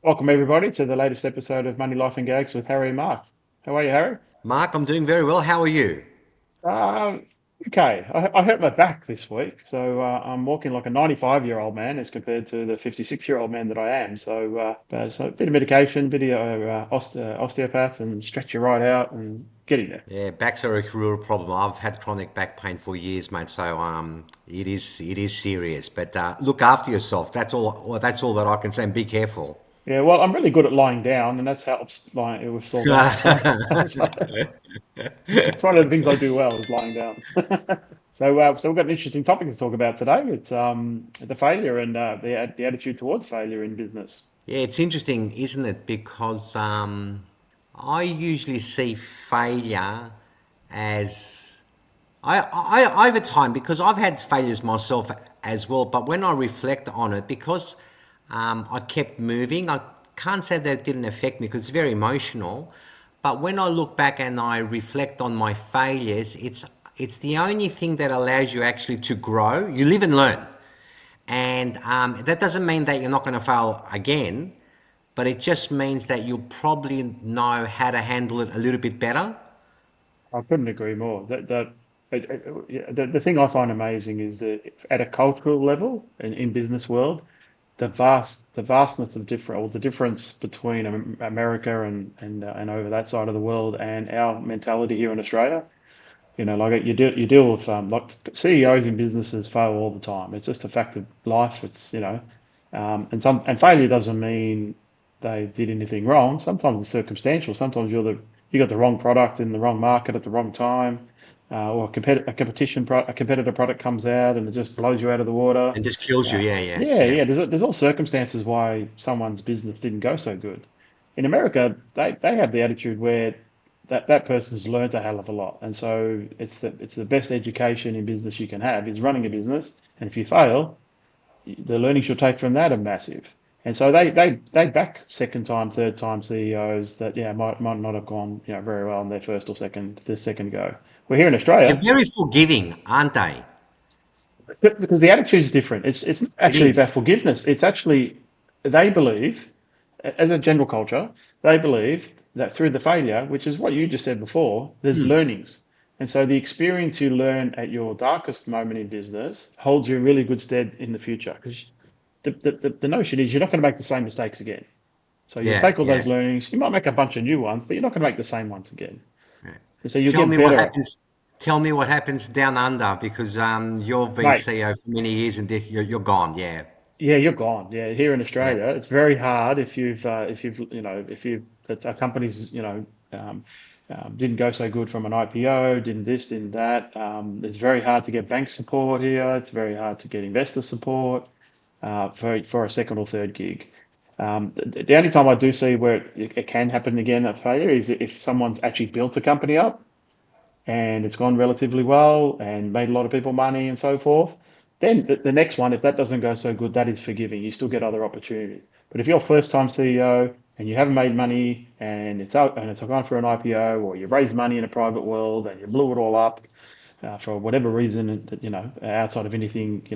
Welcome everybody to the latest episode of Money, Life and Gags with Harry and Mark. How are you, Harry? Mark, I'm doing very well. How are you? Uh, okay, I hurt my back this week, so I'm walking like a 95-year-old man as compared to the 56-year-old man that I am. So a bit of medication, bit of osteopath, and stretch you right out and getting there. Yeah, backs are a real problem. I've had chronic back pain for years, mate. So it is serious. But look after yourself. That's all that I can say. And be careful. Yeah, well, I'm really good at lying down, and that's helps lying with sore back. So it's one of the things I do well is lying down. So we've got an interesting topic to talk about today. It's the failure and the attitude towards failure in business. Yeah, it's interesting, isn't it? Because I usually see failure as over time because I've had failures myself as well. But when I reflect on it, because I kept moving, I can't say that it didn't affect me because it's very emotional. But when I look back and I reflect on my failures, it's the only thing that allows you actually to grow. You live and learn. And that doesn't mean that you're not going to fail again, but it just means that you'll probably know how to handle it a little bit better. I couldn't agree more. Yeah, the thing I find amazing is that at a cultural level in business world, the vastness of different or the difference between America and over that side of the world and our mentality here in Australia. Like you deal with like CEOs in businesses fail all the time. It's just a fact of life. And failure doesn't mean they did anything wrong. Sometimes it's circumstantial. Sometimes you got the wrong product in the wrong market at the wrong time, or a competitor product comes out and it just blows you out of the water. And just kills you. Yeah, yeah, Yeah, yeah. yeah. There's all circumstances why someone's business didn't go so good. In America, they have the attitude where that person's learned a hell of a lot, and so it's the best education in business you can have is running a business. And if you fail, the learnings you'll take from that are massive. And so they back second time, third time CEOs that might not have gone very well in their first or second go. We're here in They're Australia very forgiving, aren't they? because the attitude is different. It's not It actually about is. forgiveness. It's actually they believe, as a general culture, they believe that through the failure, which is what you just said before, there's learnings. And so the experience you learn at your darkest moment in business holds you in really good stead in the future because the notion is you're not going to make the same mistakes again. So you'll Yeah, take all yeah. those learnings. You might make a bunch of new ones, but you're not going to make the same ones again. And so you'll Tell get me what better, happens. Tell me what happens down under because you've been mate. CEO for many years and you're gone. Yeah. Yeah, you're gone. Yeah, here in Yeah. Australia, it's very hard if you that a company's didn't go so good from an IPO, didn't this, didn't that. It's very hard to get bank support here. It's very hard to get investor support for a second or third gig. The only time I do see where it can happen again at failure is if someone's actually built a company up and it's gone relatively well and made a lot of people money and so forth, then the next one, if that doesn't go so good, that is forgiving. You still get other opportunities. But if you're first time CEO and you haven't made money and it's out and it's gone for an IPO or you've raised money in a private world and you blew it all up for whatever reason, outside of anything,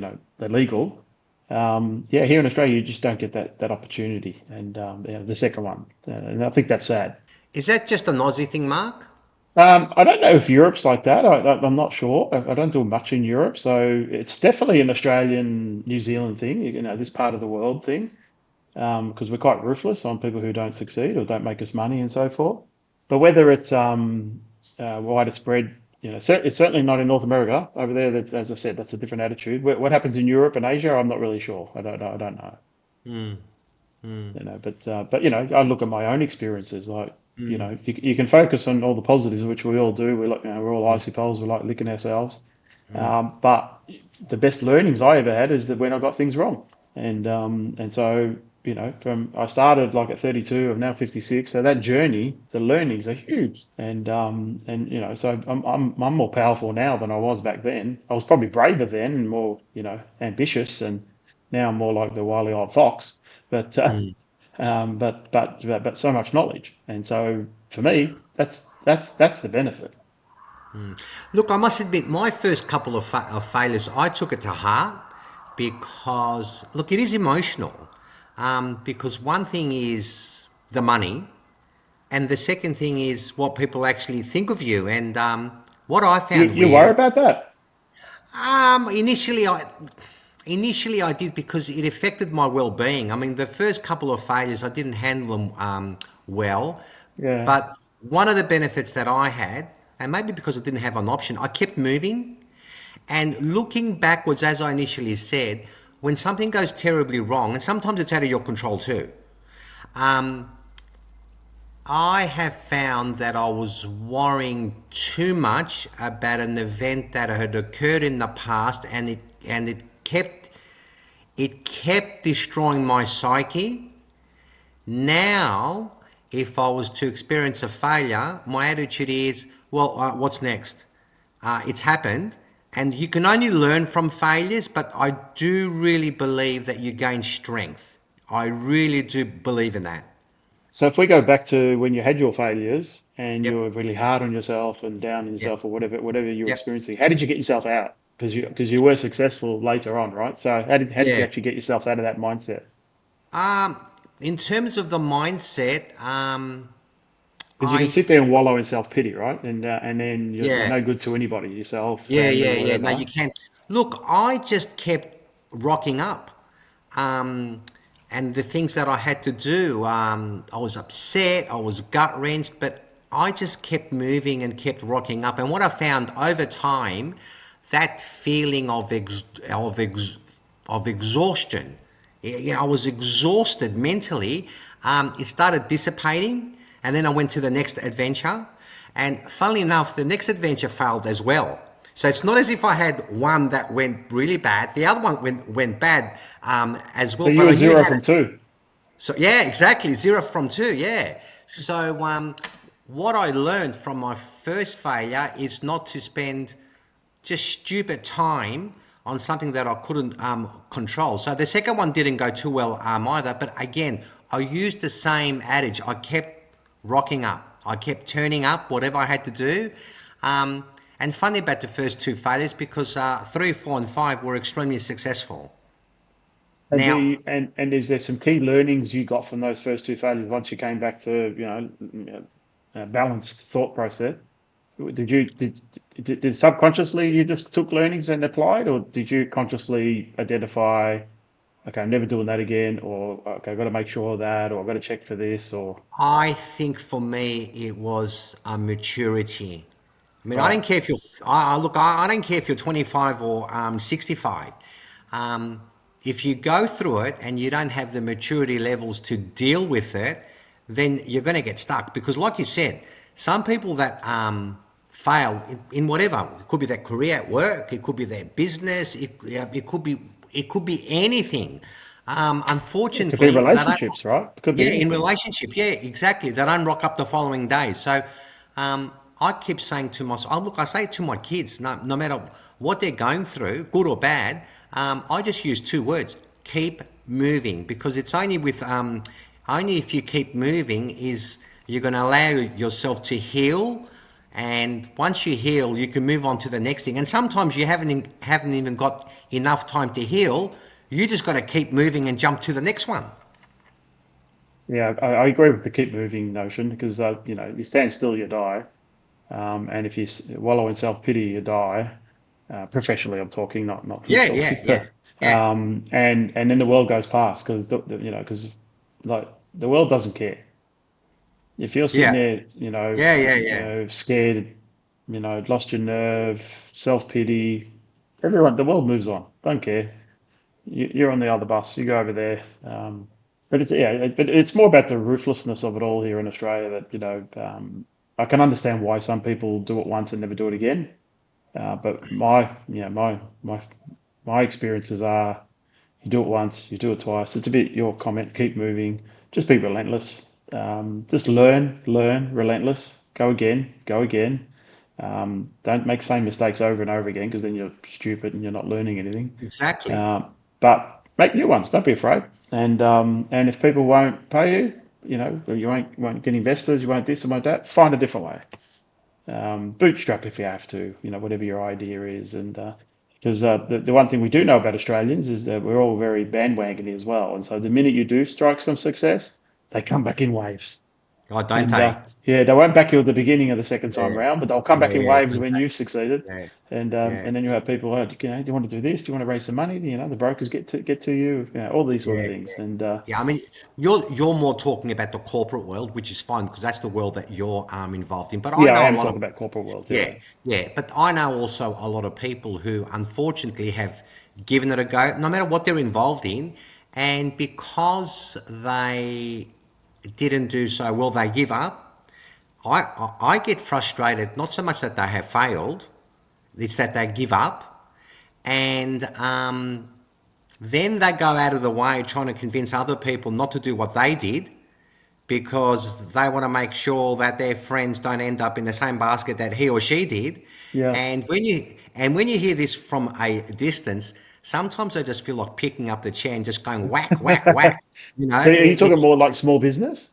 illegal, yeah, here in Australia, you just don't get that opportunity. And the second one, and I think that's sad. Is that just an Aussie thing, Mark? I don't know if Europe's like that. I'm not sure. I don't do much in Europe, so it's definitely an Australian, New Zealand thing. This part of the world thing, because we're quite ruthless on people who don't succeed or don't make us money and so forth. But whether it's widespread, it's certainly not in North America. Over there, as I said, that's a different attitude. What happens in Europe and Asia, I'm not really sure. I don't know. I don't know. Mm, mm, But I look at my own experiences. Like mm, you can focus on all the positives, which we all do. We're all icy poles. We like licking ourselves. mm. But the best learnings I ever had is that when I got things wrong, and so from I started like at 32, I'm now 56. So that journey, the learnings are huge, and so I'm more powerful now than I was back then. I was probably braver then and more ambitious, and now I'm more like the wily old fox. But Mm. but so much knowledge, and so for me, that's the benefit. Look, I must admit, my first couple of failures, I took it to heart because, look, it is emotional. because one thing is the money, and the second thing is what people actually think of you. And what I found You worry weird, about that? um, initially I initially I did because it affected my well-being. I mean, the first couple of failures I didn't handle them well, Yeah. but one of the benefits that I had, and maybe because I didn't have an option, I kept moving. And looking backwards, as I initially said, when something goes terribly wrong, and sometimes it's out of your control too, um, I have found that I was worrying too much about an event that had occurred in the past, and it kept destroying my psyche. Now, if I was to experience a failure, my attitude is, well, what's next? It's happened, and you can only learn from failures, but I do really believe that you gain strength. I really do believe in that. So if we go back to when you had your failures and you Yep, were really hard on yourself and down on yep, yourself or whatever you were yep. experiencing, how did you get yourself out? Because you were successful later on, right? So how did you Yeah. actually get yourself out of that mindset? Um, in terms of the mindset, Because you can I, sit there and wallow in self-pity, right? And then you're yeah, no good to anybody, yourself, yeah, family, yeah, yeah. No, whatever. you can't. Look, I just kept rocking up. Um, and the things that I had to do, I was upset, I was gut wrenched, but I just kept moving and kept rocking up. And what I found over time, that feeling of exhaustion, I was exhausted mentally. It started dissipating, and then I went to the next adventure. And funnily enough, the next adventure failed as well. So it's not as if I had one that went really bad. The other one went bad as So well, you but were I knew zero how to. from two. So yeah, exactly, 0 from 2. Yeah. So what I learned from my first failure is not to spend just stupid time on something that I couldn't control. So the second one didn't go too well either. But again, I used the same adage. I kept rocking up. I kept turning up, whatever I had to do. Um, and funny about the first two failures because 3, 4, and 5 were extremely successful. And do Now, you, and is there some key learnings you got from those first two failures once you came back to, balanced thought process? Did subconsciously you just took learnings and applied, or did you consciously identify, okay, I'm never doing that again, or okay, I've got to make sure of that, or I've got to check for this, or I think for me it was a maturity. I mean, I right? don't care if you're. I don't care if you're 25 or 65. Um, if you go through it and you don't have the maturity levels to deal with it, then you're going to get stuck. Because, like you said, some people that fail in whatever, it could be their career at work, it could be their business, it could be anything. It could be Unfortunately, they don't. relationships, right? It could be Yeah, in anything. relationship, yeah, exactly. They don't rock up the following day. So I keep saying to myself, oh, look, I say it to my kids, no matter what they're going through, good or bad, I just use two words: keep moving. Because it's only if you keep moving is you're going to allow yourself to heal. And once you heal, you can move on to the next thing. And sometimes you haven't even got enough time to heal. You just got to keep moving and jump to the next one. Yeah, I agree with the keep moving notion because you stand still, you die, and if you wallow in self pity, you die. Professionally, I'm talking, not Yeah, literally. yeah, yeah, yeah, And then the world goes past because because like the world doesn't care if you're sitting yeah, there, yeah, yeah, yeah. scared, lost your nerve, self pity. Everyone, the world moves on. Don't care. You're on the other bus. You go over there. But it's more about the ruthlessness of it all here in Australia. That I can understand why some people do it once and never do it again. But my experiences are you do it once, you do it twice. It's a bit your comment. Keep moving. Just be relentless. Just learn, relentless. Go again, go again. Don't make same mistakes over and over again because then you're stupid and you're not learning anything. Exactly. But make new ones. Don't be afraid. And if people won't pay you, or you won't get investors, you won't this, you won't that. Find a different way. Bootstrap if you have to. Whatever your idea is, and Because the one thing we do know about Australians is that we're all very bandwagony as well. And so the minute you do strike some success, they come back in waves. Oh, don't And they? yeah, they won't back you at the beginning of the second time Yeah, round, but they'll come back in yeah, waves don't when you've succeeded. they? Yeah, And then you have people, oh, do you want to do this? Do you want to raise some money? You know, the brokers get to you, all these sort of yeah. things. And Yeah, I mean, you're more talking about the corporate world, which is fine because that's the world that you're involved in. But I yeah, I know a am lot of talking about corporate world. yeah, Yeah, yeah. But I know also a lot of people who unfortunately have given it a go, no matter what they're involved in, and because they didn't do so well, they give up. I get frustrated, not so much that they have failed, it's that they give up, and then they go out of the way trying to convince other people not to do what they did because they want to make sure that their friends don't end up in the same basket that he or she did. yeah. And when you hear this from a distance, sometimes I just feel like picking up the chair and just going whack, whack, whack. You know, So are you talking it's more like small business?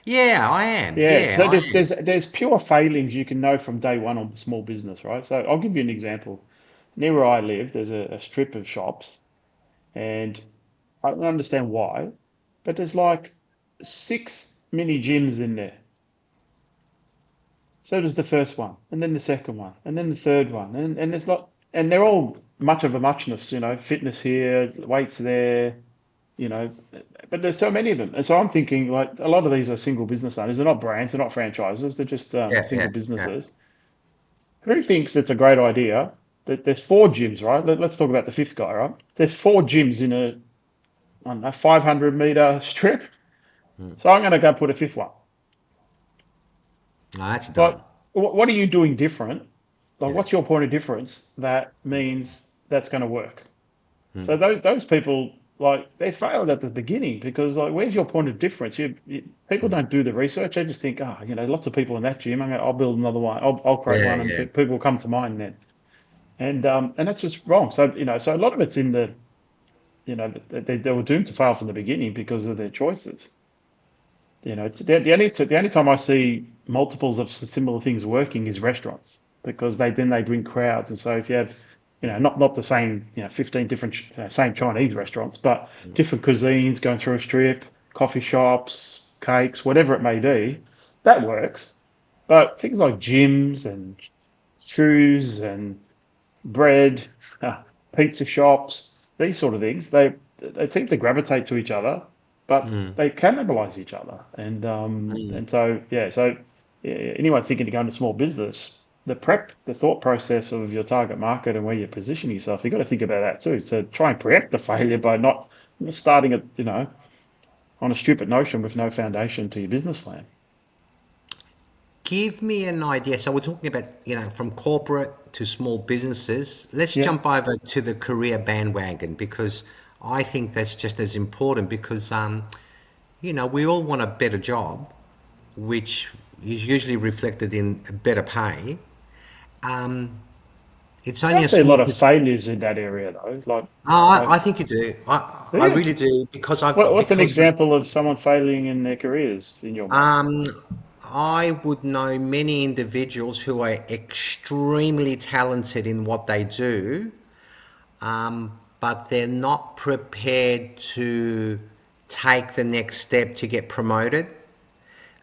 yeah, I am. Yeah. Yeah, So I am. there's pure failings you can know from day one on small business, right? So I'll give you an example. Near where I live, there's a strip of shops, and I don't understand why, but there's like six mini gyms in there. So does the first one, and then the second one, and then the third one, and there's not, and they're all much of a muchness, fitness here, weights there, you know, but there's so many of them, and so I'm thinking like a lot of these are single business owners. They're not brands, they're not franchises, they're just Yeah, single yeah, yeah. businesses. Who thinks it's a great idea that there's four gyms, right? Let's talk about the fifth guy, right? There's four gyms in a, I don't know, 500-meter strip, so I'm going to go put a fifth one. No, that's dumb. But what are you doing different? Like, Yeah. what's your point of difference that means that's going to work? So those people, like, they failed at the beginning because, like, where's your point of difference? People don't do the research. They just think, lots of people in that gym. I'll build another one. I'll create Yeah, one, and yeah. people will come to mine then. And that's just wrong. So so a lot of it's in the, they were doomed to fail from the beginning because of their choices. It's the only time I see multiples of similar things working is restaurants because they bring crowds, and so if you have, not the same, 15 different same Chinese restaurants, but different cuisines going through a strip, coffee shops, cakes, whatever it may be, that works. But things like gyms and shoes and bread, uh, pizza shops, these sort of things, they seem to gravitate to each other, but they cannibalize each other. And so yeah, so yeah, anyone thinking to go into small business, the thought process of your target market and where you position yourself, you've got to think about that too. To try and preempt the failure by not starting it, on a stupid notion with no foundation to your business plan. Give me an idea. So we're talking about, from corporate to small businesses. Let's Yeah. jump over to the career bandwagon because I think that's just as important because, we all want a better job, which is usually reflected in better pay. Um, it's only I a see a small lot of percentage. failures in that area though. Oh, Like, I think you do. I yeah. really do because What's an example of someone failing in their careers in your mind? um, I would know many individuals who are extremely talented in what they do, but they're not prepared to take the next step to get promoted.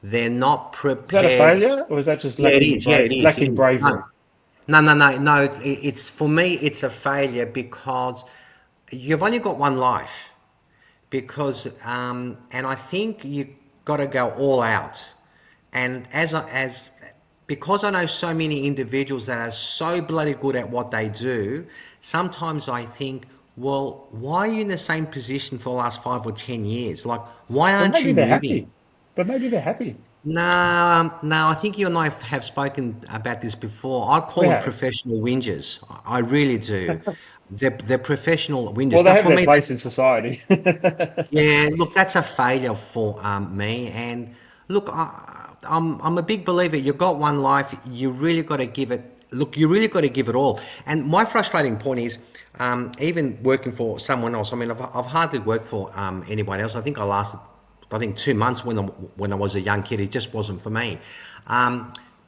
They're not Is that a prepared. failure, or is that just Yeah, it is. Yeah, it is. It lacking is. No, bravery? no. It's for me. It's a failure because you've only got one life. Because and I think you got to go all out. And as because I know so many individuals that are so bloody good at what they do, sometimes I think, well, why are you in the same position for the last 5 or 10 years? Like, why But aren't maybe you they're moving? happy. But maybe they're happy. No, no, I think you and I have spoken about this before. I We call them have. professional whingers. I really do. They're professional Well, whingers. they Now, have for their me, place in society. yeah, look, that's a failure for me. And look, I'm a big believer. You've got one life. You really got to give it. Look, you really got to give it all. And my frustrating point is, even working for someone else. I mean, I've hardly worked for anyone else. I think I lasted, I think 2 months when I was a young kid. It just wasn't for me.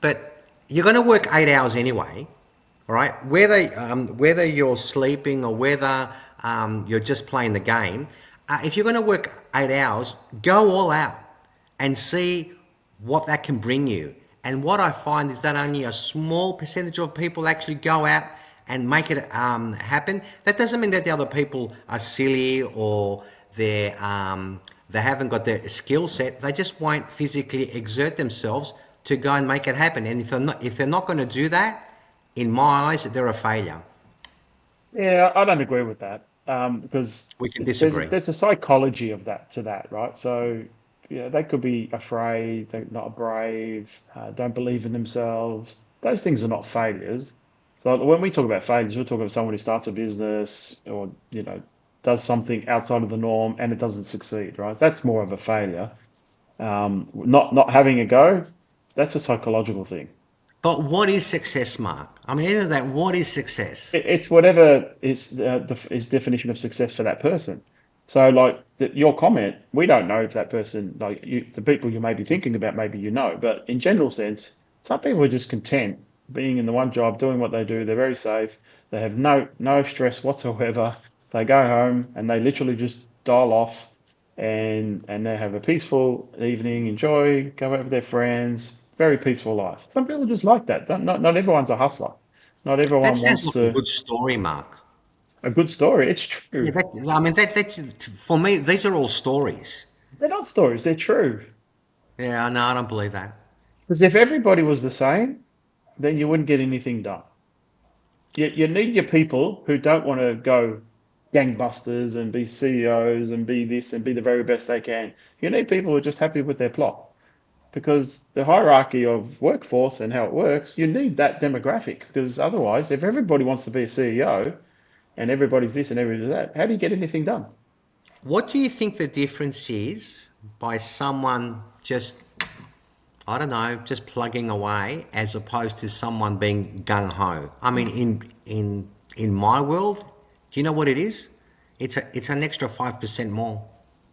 But you're going to work 8 hours anyway. All right, whether you're sleeping or whether you're just playing the game, if you're going to work 8 hours, go all out and see what that can bring you. And what I find is that only a small percentage of people actually go out and make it happen. That doesn't mean that the other people are silly or they haven't got the skill set. They just won't physically exert themselves to go and make it happen. And if they're not going to do that, in my eyes, they're a failure. Yeah, I don't agree with that because We can there's disagree. there's a psychology of that to that, right? So yeah, they could be afraid, they're not brave, don't believe in themselves. Those things are not failures. So when we talk about failures, we're talking about someone who starts a business or does something outside of the norm and it doesn't succeed, right? That's more of a failure. Not having a go, that's a psychological thing. But what is success, Mark? I mean, either that, what is success? It's whatever is definition of success for that person. So, like your comment, we don't know if that person, like the people you may be thinking about, maybe but in general sense, some people are just content being in the one job, doing what they do. They're very safe. They have no stress whatsoever. They go home and they literally just dial off, and they have a peaceful evening, enjoy, go out with their friends, very peaceful life. Some people just like that. Not everyone's a hustler. Not That everyone sounds wants like a to. good story, Mark. A good story. It's Yeah, true. I mean, that's for me. These are all stories. They're not stories. They're true. Yeah, no, I don't believe that. Because if everybody was the same, then you wouldn't get anything done. You need your people who don't want to go gangbusters and be CEOs and be this and be the very best they can. You need people who are just happy with their plot. Because the hierarchy of workforce and how it works, you need that demographic. Because otherwise, if everybody wants to be a CEO and everybody's this and everybody's that, how do you get anything done? What do you think the difference is by someone just, I don't know, just plugging away as opposed to someone being gung ho? I mean, in my world, do you know what it is? It's an extra 5% more.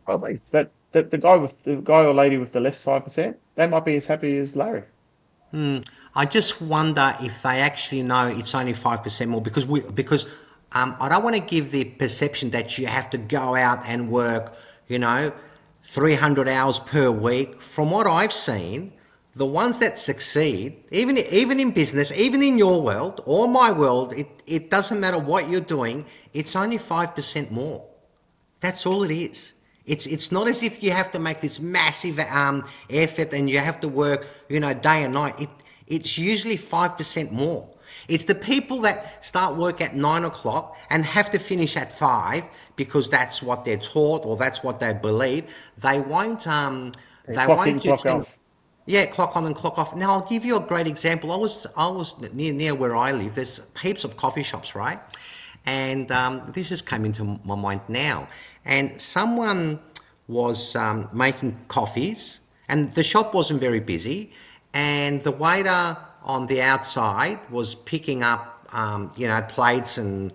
Probably that the guy or lady with the less 5%, they might be as happy as Larry. I just wonder if they actually know it's only 5% more because I don't want to give the perception that you have to go out and work, you know, 300 hours per week. From what I've seen, the ones that succeed, even in business, even in your world or my world, it doesn't matter what you're doing, it's only 5% more. That's all it is. It's not as if you have to make this massive effort and you have to work, you know, day and night. It's usually 5% more. It's the people that start work at 9 o'clock and have to finish at 5 because that's what they're taught or that's what they believe. They won't Yeah, they clock in, won't do clock 10. off. Yeah, clock on and clock off. Now I'll give you a great example. I was near where I live. There's heaps of coffee shops, right? And this has come into my mind now. And someone was making coffees, and the shop wasn't very busy. And the waiter on the outside was picking up, plates and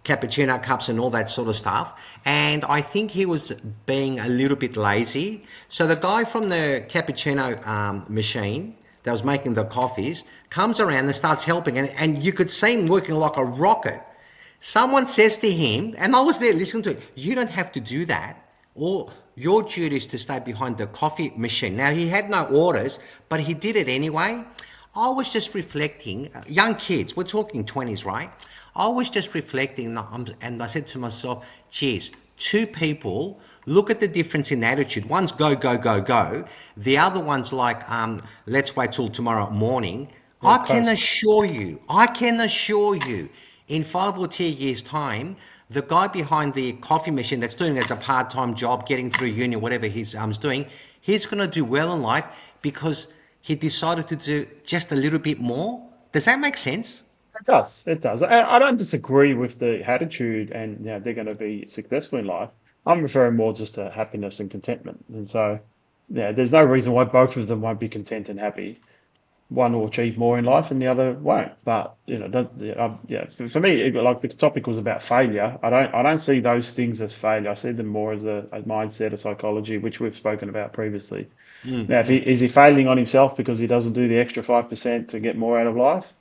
cappuccino cups and all that sort of stuff. And I think he was being a little bit lazy. So the guy from the cappuccino machine that was making the coffees comes around and starts helping. And you could see him working like a rocket. Someone says to him, and I was there listening to it, you don't have to do that. Or your duty is to stay behind the coffee machine. Now, he had no orders, but he did it anyway. I was just reflecting, young kids, we're talking 20s, right? I was just reflecting, and I said to myself, geez, two people, look at the difference in attitude. One's go, go, go, go. The other one's like, let's wait till tomorrow morning. Yeah, I can assure you, in 5 or 10 years' time, the guy behind the coffee machine that's doing it as a part-time job, getting through uni, whatever he's doing, he's going to do well in life because he decided to do just a little bit more. Does that make sense? It does. It does. I don't disagree with the attitude, and they're going to be successful in life. I'm referring more just to happiness and contentment. And so, there's no reason why both of them won't be content and happy. One will achieve more in life and the other won't. But don't, for me, like the topic was about failure. I don't see those things as failure. I see them more as a mindset, a psychology, which we've spoken about previously. Now, if is he failing on himself because he doesn't do the extra 5% to get more out of life?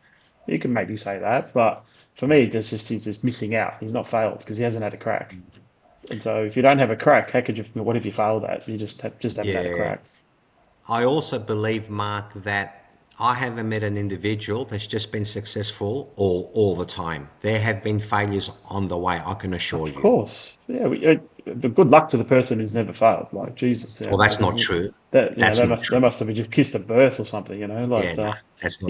You can maybe say that, but for me, there's just he's just missing out. He's not failed because he hasn't had a crack. And so if you don't have a crack, how could you? What have you failed at? You just haven't had a Yeah. crack. I also believe, Mark, that I haven't met an individual that's just been successful all the time. There have been failures on the way, I can assure Of you. course, yeah. The good luck to the person who's never failed. Like Jesus, Well, that's not true. that That's not they true. must have just kissed a birth or something. Yeah, no, that's not true.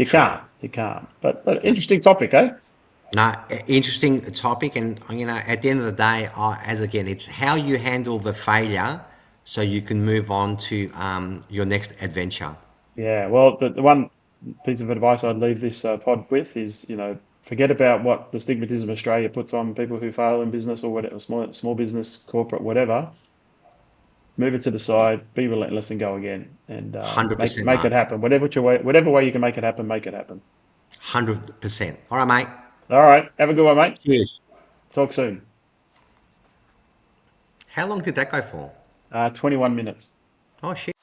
You can't. But interesting topic, eh? No, interesting topic, and at the end of the day, as again, it's how you handle the failure, so you can move on to your next adventure. Yeah. Well, the one piece of advice I'd leave this pod with is, forget about what the stigmatism Australia puts on people who fail in business or whatever, small business, corporate, whatever. Move it to the side, be relentless, and go again, and 100%, make it Mark. happen. Whatever way you can make it happen, make it happen. 100%. All right, mate. All right, have a good one, mate. Cheers. Talk soon. How long did that go for? 21 minutes. Oh, shit.